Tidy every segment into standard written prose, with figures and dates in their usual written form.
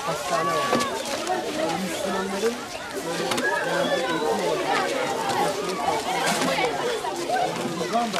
hastane var. Yani Müslümanların böyle genelde eğitim olarak Uganda.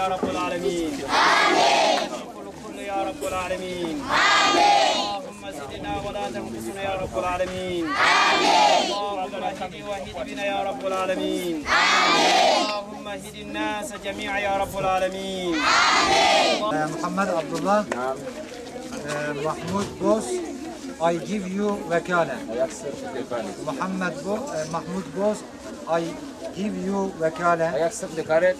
يا رب العالمين آمين كل يا رب العالمين آمين اللهم زدنا ولا تنقصنا يا رب العالمين آمين اللهم اهد واهد بنا يا رب العالمين آمين اللهم اهد الناس جميعا يا رب العالمين آمين محمد عبد الله Mahmud Boz, I give you vekale. Mahmud Boz, I give you vekale.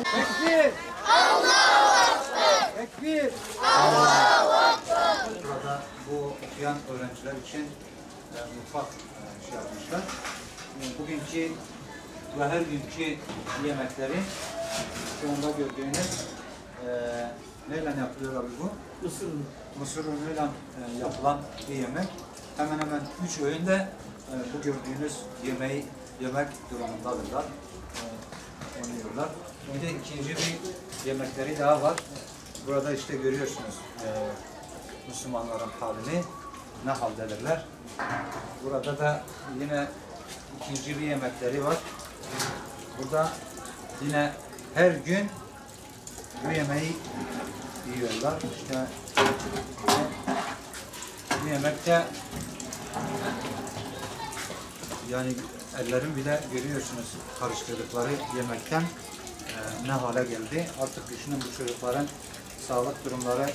Tekbir! Allahu Ekber! Tekbir! Allahu Ekber! Burada bu okuyan öğrenciler için mutfak yapmışlar. Bugünkü ve her günkü yemekleri şu anda gördüğünüz neyle yapılıyor abi bu? Mısır unuyla yapılan bir yemek. Hemen hemen 3 öğünde bu gördüğünüz yemeği yemek durumundadırlar. Onu yiyorlar. Bir de ikinci bir yemekleri daha var. Burada işte görüyorsunuz Müslümanların halini, ne haldedirler. Burada da yine ikinci bir yemekleri var. Burada yine her gün bu yemeği yiyorlar. İşte bu yemekte yani ellerin bile görüyorsunuz karıştırdıkları yemekten ne hale geldi. Artık düşünün bu çocukların sağlık durumları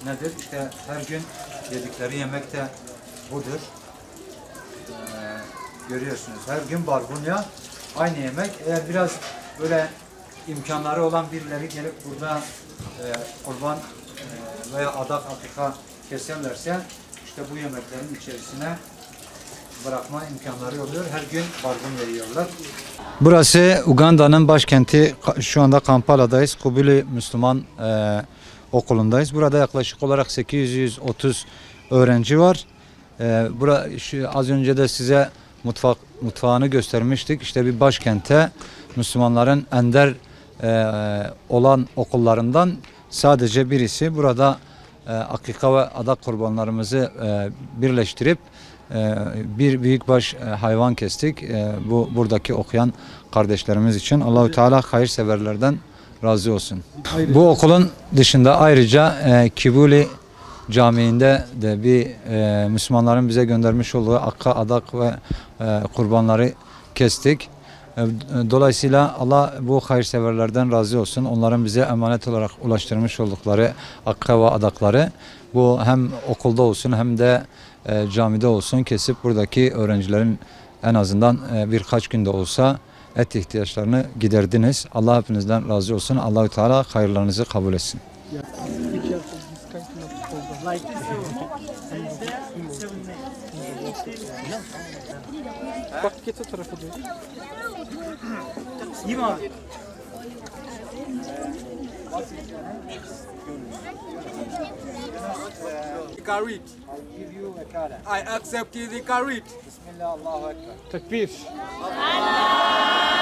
nedir? İşte her gün yedikleri yemek de budur. Görüyorsunuz her gün barbunya aynı yemek. Eğer biraz böyle imkanları olan birileri gelip burada kurban veya adak akika keserlerse işte bu yemeklerin içerisine bırakma imkanları oluyor. Her gün barbunya yiyorlar. Burası Uganda'nın başkenti. Şu anda Kampala'dayız. Kubuli Müslüman okulundayız. Burada yaklaşık olarak 830 öğrenci var. Az önce de size mutfağını göstermiştik. İşte bir başkente Müslümanların ender olan okullarından sadece birisi. Burada akika ve adak kurbanlarımızı birleştirip bir büyükbaş hayvan kestik. Buradaki okuyan kardeşlerimiz için. Allahu Teala hayırseverlerden razı olsun. Bu okulun dışında ayrıca Kibuli Camii'nde de bir Müslümanların bize göndermiş olduğu akka, adak ve kurbanları kestik. Dolayısıyla Allah bu hayırseverlerden razı olsun. Onların bize emanet olarak ulaştırmış oldukları akka ve adakları bu hem okulda olsun hem de camide olsun kesip buradaki öğrencilerin en azından birkaç günde olsa et ihtiyaçlarını giderdiniz. Allah hepinizden razı olsun. Allahu Teala hayırlarınızı kabul etsin. Bak git o tarafa doğru. İyi mi abi? Karit. I accept the Karit. Bismillah, Allahu Ekber. Tekbir. Allah